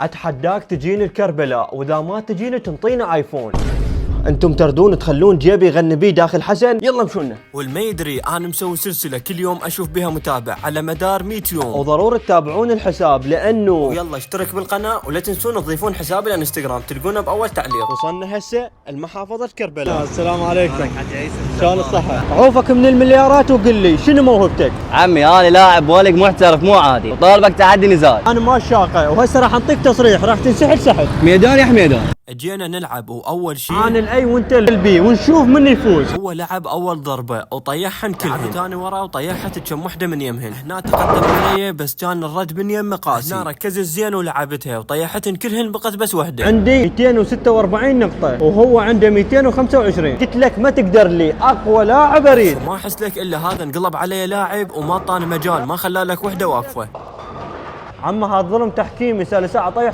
اتحداك تجيني الكربلاء، واذا ما تجيني تنطينا ايفون. انتم تردون تخلون جيبي يغني بيه داخل حسن، يلا مشونا. والما يدري انا مسوي سلسله كل يوم اشوف بها متابع على مدار 100 يوم، وضروري تتابعون الحساب لانه ويلا اشترك بالقناه ولا تنسون تضيفون حسابي الانستغرام تلقونه باول تعليق. وصلنا هسه المحافظة كربلاء. السلام عليكم. حاج عيسى شلون الصحة؟ عوفك من المليارات وقل لي شنو موهبتك؟ عمي انا لاعب ولق محترف مو عادي وطالبك تعدي نزال. انا ما شاقة وهسه راح انطيك تصريح راح تنسحل سحل. ميدان يا حميدان. جينا نلعب واول شيء انا الاي وانت البي ونشوف من يفوز. هو لعب اول ضربه وطيحهن كلهن، ثاني ورا وطيحت كم وحده من يمهن. هنا تقدم علي بس كان الرد من يمه قاسي. هنا ركزت زين ولعبتها وطيحتن كلهن، بقت بس وحده. عندي 246 نقطة وهو عنده 225. قلت لك ما تقدر لي اقوى لاعب اريد. ما احس لك الا هذا انقلب علي لاعب وما اعطاني مجال، ما خلى لك وحده واقفه. عم هذا ظلم تحكيمي، سال ساعة طيح